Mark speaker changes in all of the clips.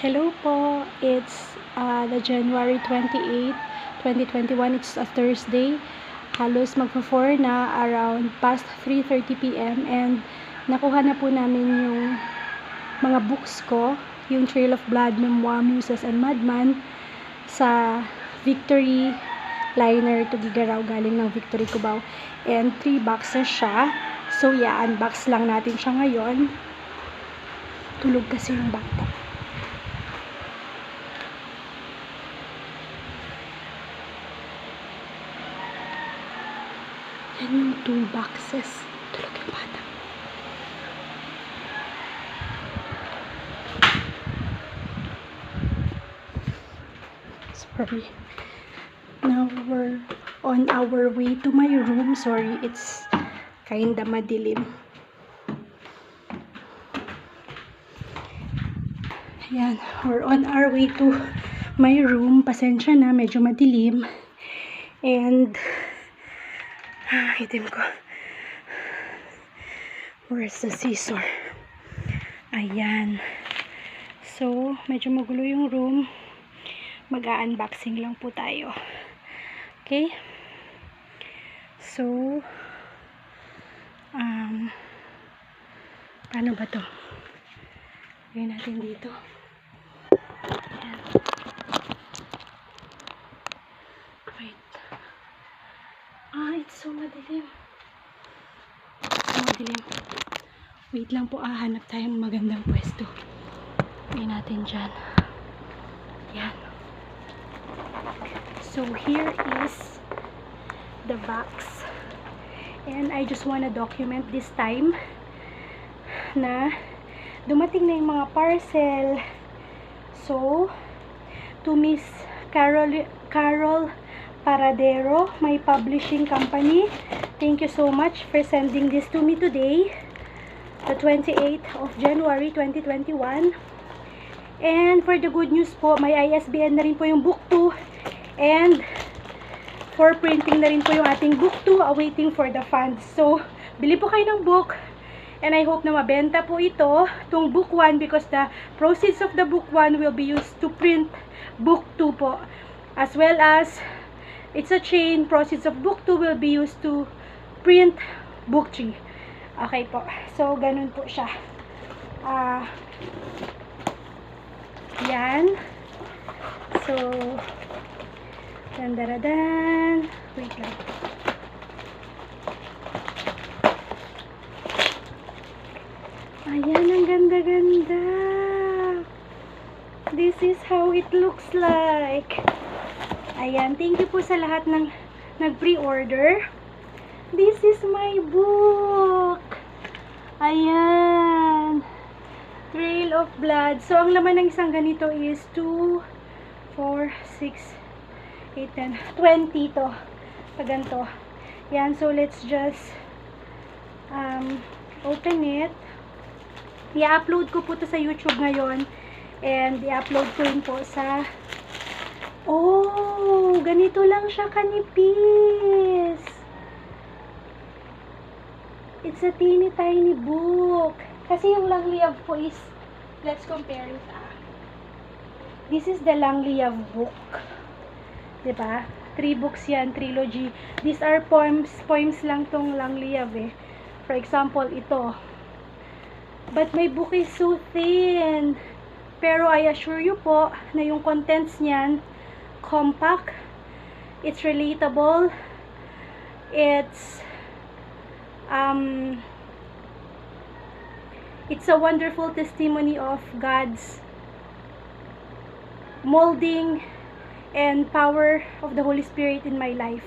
Speaker 1: Hello po, it's the January 28, 2021. It's a Thursday. Halos magpo-4 na, around past 3:30 p.m. and nakuha na po namin yung mga books ko, yung Trail of Blood, Memoirs, Muses, and Madman sa Victory Liner to Gigaraw, galing ng Victory Cubao. And 3 boxes siya. So yeah, unbox lang natin siya ngayon. Tulog kasi yung bata. Yan yung 2 boxes. Tulog yung bata. Sorry. Now we're on our way to my room. Sorry, it's kinda madilim. Ayan, we're on our way to my room. Pasensya na, medyo madilim. And itim ko. Where's the scissor? Ayan. So, medyo magulo yung room. Mag-unboxing lang po tayo. Okay? So, paano ba to? Lagyan natin dito. Ayan. Wait. It's so madilim. Madilim. Wait lang po, hanap tayong magandang pwesto. Lagyan natin dyan. Ayan. So, here is the box. And I just wanna document this time na dumating na yung mga parcel. So, to Miss Carol Paradero, my publishing company, thank you so much for sending this to me today, the 28th of January 2021. And for the good news po, may ISBN na rin po yung book 2, and for printing na rin po yung ating book 2, awaiting for the funds. So, bili po kayo ng book, and I hope na mabenta po ito, itong book 1, because the proceeds of the book 1 will be used to print book 2 po. As well as, it's a chain, proceeds of book 2 will be used to print book 3. Okay po. So, ganun po siya. Yan. So, dan. Wait lang. Ayan, ang ganda-ganda. This is how it looks like. Ayan, thank you po sa lahat ng nag-pre-order. This is my book. Ayan. Trail of Blood. So, ang laman ng isang ganito is 2, 4, 6, 8, 10, 20 to. Paganto. Yan. So, let's just open it. I-upload ko po to sa YouTube ngayon. And i-upload ko rin po sa... Oh! Ganito lang siya kanipis. It's a teeny tiny book. Kasi yung Lang Liav po is, let's compare it. This is the Lang Liav book. Diba? 3 books yan, trilogy. These are poems lang tong Lang Liav eh. For example, ito. But my book is so thin. Pero I assure you po na yung contents niyan, compact, it's relatable, it's a wonderful testimony of God's molding and power of the Holy Spirit in my life.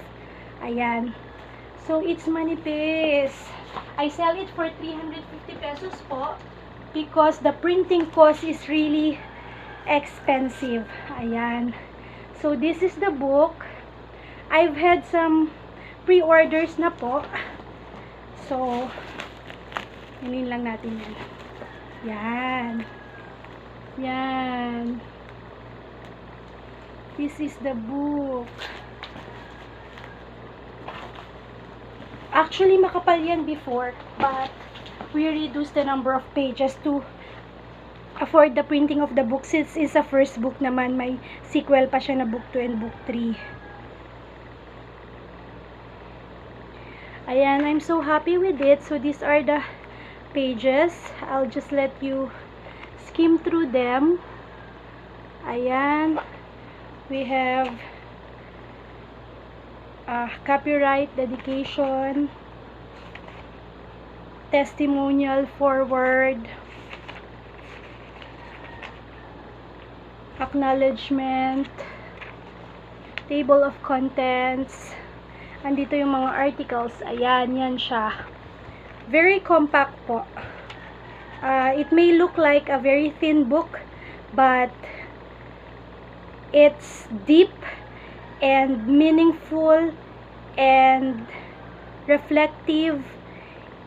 Speaker 1: Ayan. So, it's manipis. I sell it for 350 pesos po because the printing cost is really expensive. Ayan. So, this is the book. I've had some pre-orders na po. So, hinin lang natin yan. Yan. Yan. This is the book. Actually, makapal yan before, but we reduced the number of pages to afford the printing of the book since it's a first book naman. May sequel pa siya na book 2 and book 3. Ayan, I'm so happy with it. So these are the pages. I'll just let you skim through them. Ayan, we have copyright, dedication, testimonial, forward, acknowledgement, table of contents. Andito yung mga articles. Ayan, yan siya. Very compact po. It may look like a very thin book, but it's deep and meaningful and reflective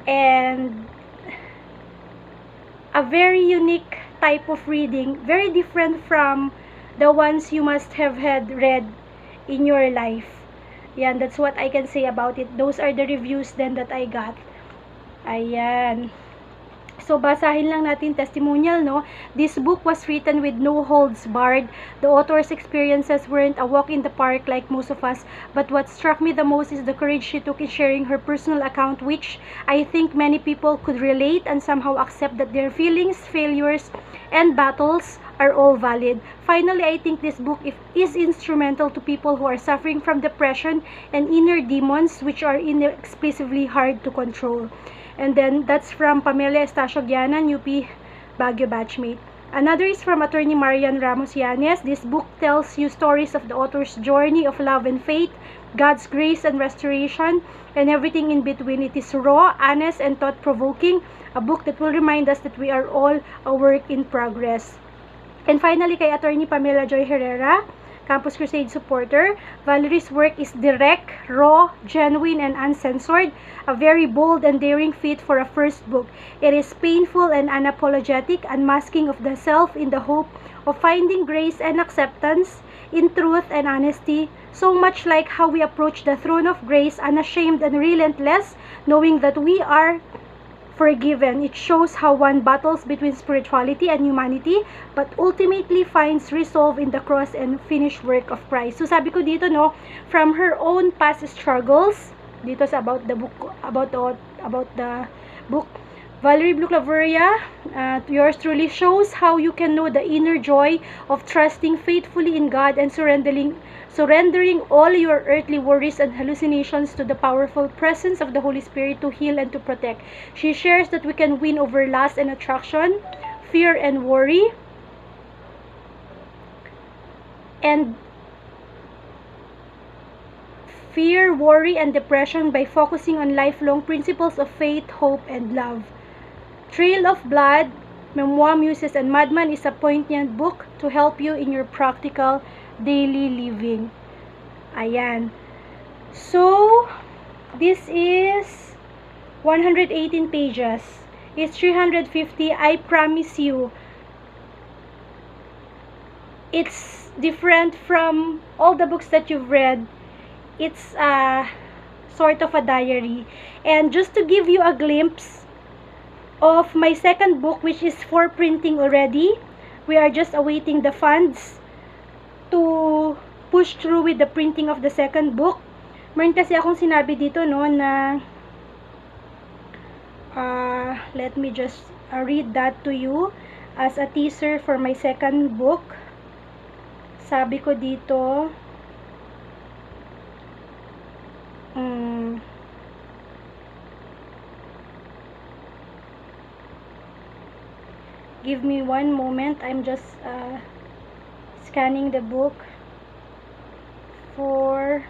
Speaker 1: and a very unique type of reading, very different from the ones you must have had read in your life. Yan, that's what I can say about it. Those are the reviews then that I got. Ayan. So, basahin lang natin testimonial, no? This book was written with no holds barred. The author's experiences weren't a walk in the park like most of us, but what struck me the most is the courage she took in sharing her personal account, which I think many people could relate and somehow accept that their feelings, failures, and battles are all valid. Finally, I think this book is instrumental to people who are suffering from depression and inner demons which are inexplicably hard to control. And then, that's from Pamela Estacio Gianan, UP Baguio batchmate. Another is from attorney Marian Ramos Yanes. This book tells you stories of the author's journey of love and faith, God's grace and restoration, and everything in between. It is raw, honest, and thought-provoking. A book that will remind us that we are all a work in progress. And finally, kay attorney Pamela Joy Herrera, Campus Crusade supporter. Valerie's work is direct, raw, genuine, and uncensored. A very bold and daring feat for a first book. It is painful and unapologetic, unmasking of the self in the hope of finding grace and acceptance in truth and honesty, so much like how we approach the throne of grace, unashamed and relentless, knowing that we are forgiven. It shows how one battles between spirituality and humanity, but ultimately finds resolve in the cross and finished work of Christ. So sabi ko dito, no, from her own past struggles, dito sa about the book, Valerie Blue Claveria, yours truly, shows how you can know the inner joy of trusting faithfully in God and surrendering all your earthly worries and hallucinations to the powerful presence of the Holy Spirit to heal and to protect. She shares that we can win over lust and attraction, fear and worry, and depression by focusing on lifelong principles of faith, hope, and love. Trail of Blood, Memoirs, Muses, and Madman is a poignant book to help you in your practical daily living. Ayan. So, this is 118 pages. It's 350. I promise you, it's different from all the books that you've read. It's sort of a diary. And just to give you a glimpse of my second book, which is for printing already, we are just awaiting the funds to push through with the printing of the second book. Meron kasi akong sinabi dito, no, na let me just read that to you as a teaser for my second book. Sabi ko dito, give me one moment. I'm just scanning the book for...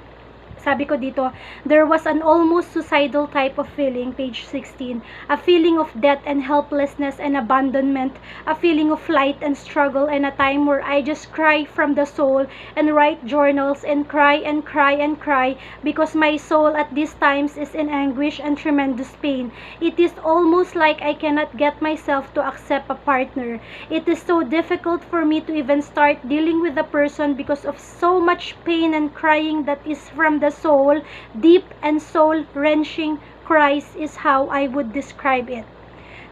Speaker 1: Sabi ko dito, there was an almost suicidal type of feeling, page 16. A feeling of death and helplessness and abandonment. A feeling of flight and struggle, and a time where I just cry from the soul and write journals and cry and cry and cry because my soul at these times is in anguish and tremendous pain. It is almost like I cannot get myself to accept a partner. It is so difficult for me to even start dealing with a person because of so much pain and crying that is from the soul. Deep and soul-wrenching cries is how I would describe it.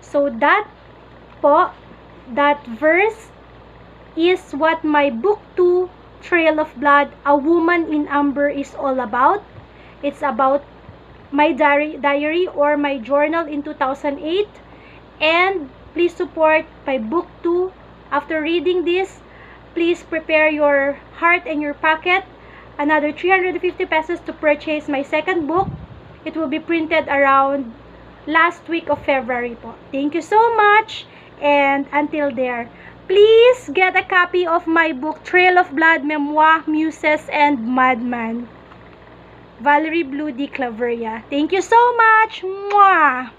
Speaker 1: So that po that verse is what my book 2, Trail of Blood, A Woman in Amber, is all about. It's about my diary or my journal in 2008. And please support my book 2. After reading this, please prepare your heart and your pocket. Another 350 pesos to purchase my second book. It will be printed around last week of February po. Thank you so much. And until there, please get a copy of my book, Trail of Blood, Memoirs, Muses, and Madman. Valerie Blue de Claveria. Thank you so much. Mwah!